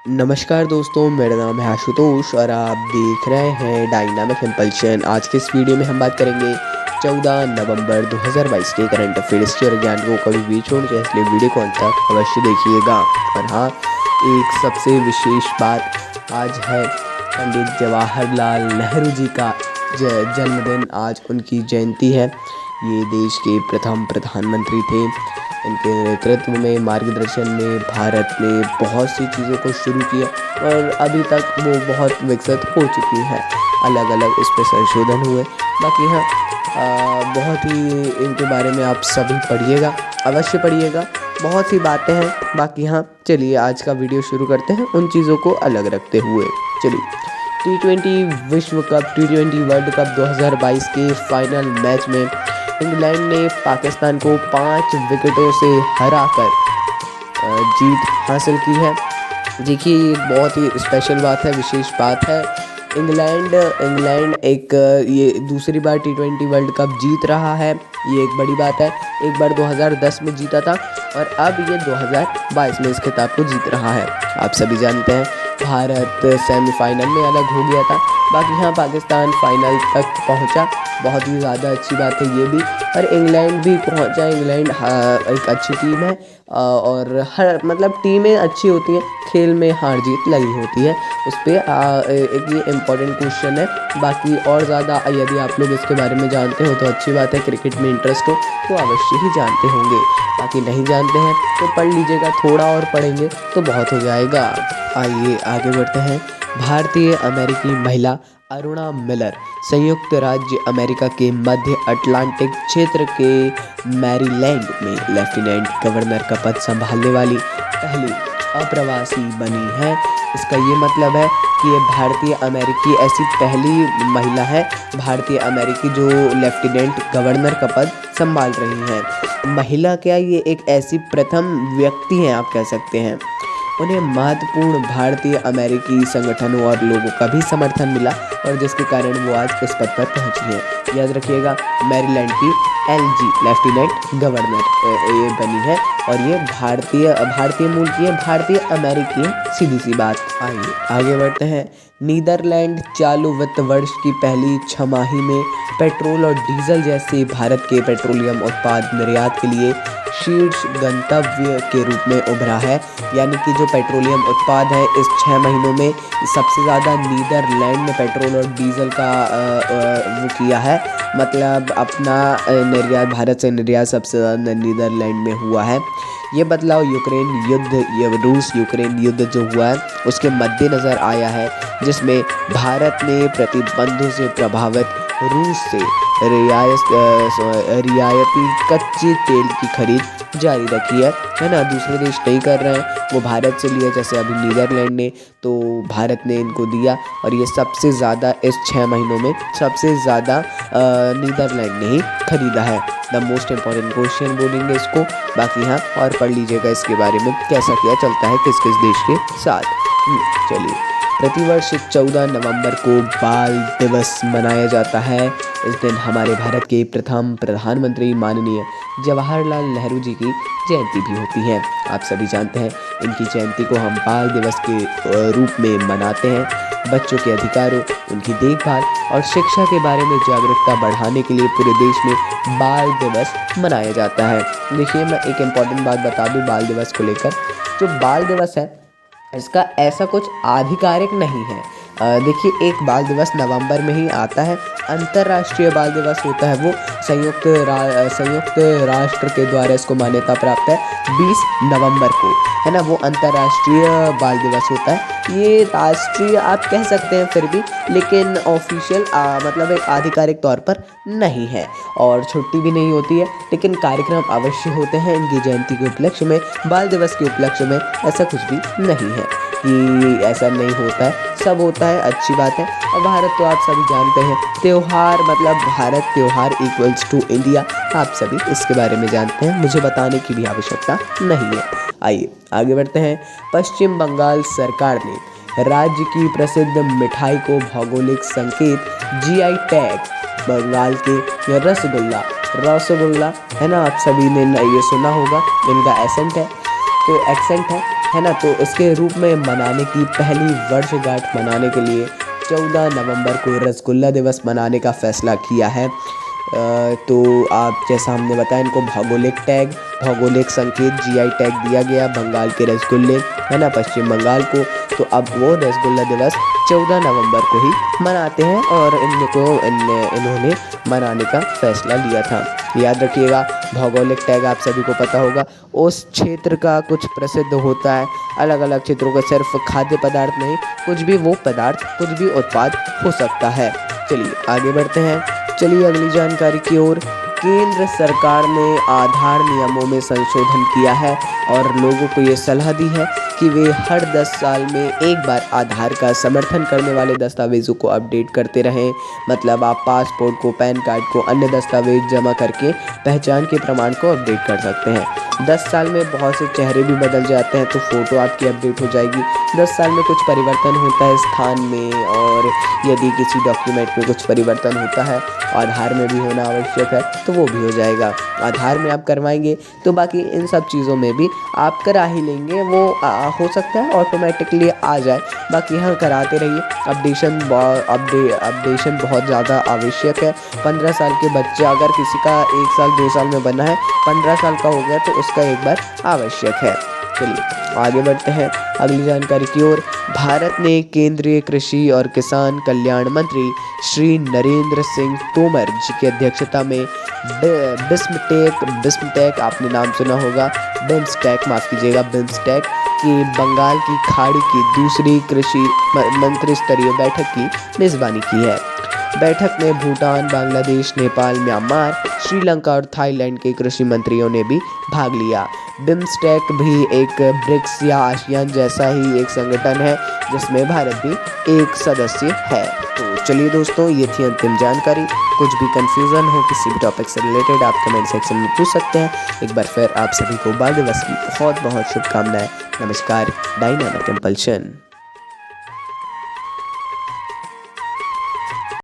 नमस्कार दोस्तों, मेरा नाम है आशुतोष और आप देख रहे हैं डायनामिक इम्पल्शन। आज के इस वीडियो में हम बात करेंगे 14 नवंबर 2022 के करंट अफेयर्स की। और ज्ञान को कभी भी छोड़ जाए, इसलिए वीडियो को अंत तक अवश्य देखिएगा। और हाँ, एक सबसे विशेष बात, आज है पंडित जवाहरलाल नेहरू जी का जन्मदिन। आज उनकी जयंती है। ये देश के प्रथम प्रधानमंत्री थे। इनके नेतृत्व में, मार्गदर्शन में भारत ने बहुत सी चीज़ों को शुरू किया और अभी तक वो बहुत विकसित हो चुकी हैं। अलग अलग इस पर संशोधन हुए। बाकी हाँ, बहुत ही इनके बारे में आप सभी पढ़िएगा, अवश्य पढ़िएगा। बहुत सी बातें हैं। बाकी हाँ, चलिए आज का वीडियो शुरू करते हैं उन चीज़ों को अलग रखते हुए। चलिए, T20 विश्व कप, T20 वर्ल्ड कप 2022 के फाइनल मैच में इंग्लैंड ने पाकिस्तान को 5 विकेटों से हराकर जीत हासिल की है। देखिए, ये बहुत ही स्पेशल बात है, विशेष बात है। इंग्लैंड एक ये दूसरी बार T20 वर्ल्ड कप जीत रहा है। ये एक बड़ी बात है। एक बार 2010 में जीता था और अब ये 2022 में इस खिताब को जीत रहा है। आप सभी जानते हैं, भारत सेमीफाइनल में अलग हो गया था। बाकी हाँ, पाकिस्तान फाइनल तक पहुंचा। बहुत ही ज़्यादा अच्छी बात है ये भी। और इंग्लैंड भी पहुंचा। इंग्लैंड एक अच्छी टीम है और हर मतलब टीमें अच्छी होती हैं, खेल में हार जीत लगी होती है। उस पर एक ये इम्पोर्टेंट क्वेश्चन है। बाकी और ज़्यादा यदि आप लोग इसके बारे में जानते हो तो अच्छी बात है। क्रिकेट में इंटरेस्ट हो तो अवश्य ही जानते होंगे। बाकी नहीं जानते हैं तो पढ़ लीजिएगा, थोड़ा और पढ़ेंगे तो बहुत हो जाएगा। आइए आगे बढ़ते हैं। भारतीय अमेरिकी महिला अरुणा मिलर संयुक्त राज्य अमेरिका के मध्य अटलांटिक क्षेत्र के मैरीलैंड में लेफ्टिनेंट गवर्नर का पद संभालने वाली पहली अप्रवासी बनी है। इसका ये मतलब है कि ये भारतीय अमेरिकी ऐसी पहली महिला है, भारतीय अमेरिकी, जो लेफ्टिनेंट गवर्नर का पद संभाल रही हैं। महिला क्या, ये एक ऐसी प्रथम व्यक्ति हैं, आप कह सकते हैं। उन्हें महत्वपूर्ण भारतीय अमेरिकी संगठनों और लोगों का भी समर्थन मिला और जिसके कारण वो आज इस पद पर पहुंची है। याद रखिएगा, मैरीलैंड की LG लेफ्टिनेंट गवर्नर ये बनी है और ये भारतीय मूल की है, भारतीय अमेरिकी है। सीधी सी बात। आइए आगे बढ़ते हैं। नीदरलैंड चालू वित्त वर्ष की पहली छमाही में पेट्रोल और डीजल जैसे भारत के पेट्रोलियम उत्पाद निर्यात के लिए शीर्ष गंतव्य के रूप में उभरा है। यानी कि जो पेट्रोलियम उत्पाद है, इस 6 महीनों में सबसे ज़्यादा नीदरलैंड ने पेट्रोल और डीजल का वो किया है। मतलब अपना निर्यात, भारत से निर्यात सबसे ज़्यादा नीदरलैंड में हुआ है। ये बदलाव रूस यूक्रेन युद्ध जो हुआ है उसके मद्देनज़र आया है, जिसमें भारत ने प्रतिबंधों से प्रभावित रूस से रियायती कच्चे तेल की खरीद जारी रखी है ना। दूसरे देश नहीं कर रहे हैं, वो भारत से लिया। जैसे अभी नीदरलैंड ने, तो भारत ने इनको दिया और ये सबसे ज़्यादा इस 6 महीनों में सबसे ज़्यादा नीदरलैंड ने ही खरीदा है। द मोस्ट इम्पॉर्टेंट क्वेश्चन बोलेंगे इसको। बाकी हाँ, और पढ़ लीजिएगा इसके बारे में, कैसा क्या चलता है किस किस देश के साथ। चलिए, प्रतिवर्ष 14 नवंबर को बाल दिवस मनाया जाता है। इस दिन हमारे भारत के प्रथम प्रधानमंत्री माननीय जवाहरलाल नेहरू जी की जयंती भी होती है। आप सभी जानते हैं, इनकी जयंती को हम बाल दिवस के रूप में मनाते हैं। बच्चों के अधिकारों, उनकी देखभाल और शिक्षा के बारे में जागरूकता बढ़ाने के लिए पूरे देश में बाल दिवस मनाया जाता है। देखिए, मैं एक इम्पॉर्टेंट बात बता दूं बाल दिवस को लेकर। जो बाल दिवस है, इसका ऐसा कुछ आधिकारिक नहीं है। देखिए, एक बाल दिवस नवंबर में ही आता है। अंतर्राष्ट्रीय बाल दिवस होता है वो संयुक्त राष्ट्र के द्वारा इसको मान्यता प्राप्त है 20 नवंबर को, है ना। वो अंतर्राष्ट्रीय बाल दिवस होता है। ये राष्ट्रीय आप कह सकते हैं फिर भी, लेकिन ऑफिशियल मतलब एक आधिकारिक तौर पर नहीं है और छुट्टी भी नहीं होती है। लेकिन कार्यक्रम अवश्य होते हैं इनकी जयंती के उपलक्ष्य में, बाल दिवस के उपलक्ष्य में। ऐसा कुछ भी नहीं है कि ऐसा नहीं होता है, सब होता है, अच्छी बात है। और भारत तो आप सभी जानते हैं, त्योहार मतलब भारत त्योहार इक्वल्स टू इंडिया। आप सभी इसके बारे में जानते हैं, मुझे बताने की भी आवश्यकता नहीं है। आइए आगे बढ़ते हैं। पश्चिम बंगाल सरकार ने राज्य की प्रसिद्ध मिठाई को भौगोलिक संकेत GI टैग, बंगाल के रसगुल्ला है ना, आप सभी ने ये सुना होगा, इनका एसेंट है। तो एक्सेंट है ना। तो उसके रूप में मनाने की पहली वर्षगांठ मनाने के लिए 14 नवंबर को रसगुल्ला दिवस मनाने का फैसला किया है। तो आप जैसा हमने बताया, इनको भौगोलिक संकेत GI टैग दिया गया बंगाल के रसगुल्ले, है ना, पश्चिम बंगाल को। तो अब वो रसगुल्ला दिवस 14 नवंबर को ही मनाते हैं और इन्होंने मनाने का फैसला लिया था। याद रखिएगा, भौगोलिक टैग आप सभी को पता होगा, उस क्षेत्र का कुछ प्रसिद्ध होता है। अलग अलग क्षेत्रों का सिर्फ खाद्य पदार्थ नहीं, कुछ भी वो पदार्थ, कुछ भी उत्पाद हो सकता है। चलिए आगे बढ़ते हैं। चलिए अगली जानकारी की ओर। केंद्र सरकार ने आधार नियमों में संशोधन किया है और लोगों को ये सलाह दी है कि वे हर 10 साल में एक बार आधार का समर्थन करने वाले दस्तावेज़ों को अपडेट करते रहें। मतलब आप पासपोर्ट को, पैन कार्ड को, अन्य दस्तावेज जमा करके पहचान के प्रमाण को अपडेट कर सकते हैं। 10 साल में बहुत से चेहरे भी बदल जाते हैं, तो फ़ोटो आपकी अपडेट हो जाएगी। 10 साल में कुछ परिवर्तन होता है स्थान में, और यदि किसी डॉक्यूमेंट में कुछ परिवर्तन होता है, आधार में भी होना आवश्यक है, तो वो भी हो जाएगा। आधार में आप करवाएंगे तो बाकी इन सब चीज़ों में भी आप करा ही लेंगे, वो हो सकता है ऑटोमेटिकली आ जाए। बाकी हाँ, कराते रहिए। अपडेशन बहुत ज़्यादा आवश्यक है। 15 साल के बच्चे, अगर किसी का 1 साल 2 साल में बना है, 15 साल का हो गया तो उसका एक बार आवश्यक है। चलिए आगे बढ़ते हैं अगली जानकारी की ओर। भारत ने केंद्रीय कृषि और किसान कल्याण मंत्री श्री नरेंद्र सिंह तोमर जी की अध्यक्षता में बिस्मटेक आपने नाम सुना होगा, बिम्स्टेक की बंगाल की खाड़ी की दूसरी कृषि मंत्री स्तरीय बैठक की मेज़बानी की है। बैठक में भूटान, बांग्लादेश, नेपाल, म्यांमार, श्रीलंका और थाईलैंड के कृषि मंत्रियों ने भी भाग लिया। बिम्स्टेक भी एक ब्रिक्स या आसियान जैसा ही एक संगठन है जिसमें भारत भी एक सदस्य है। तो चलिए दोस्तों, ये थी अंतिम जानकारी। कुछ भी कंफ्यूजन हो किसी भी टॉपिक से रिलेटेड, आप कमेंट सेक्शन में पूछ सकते हैं। एक बार फिर आप सभी को बाल दिवस की बहुत बहुत शुभकामनाएं। नमस्कार। Dynamic compulsion.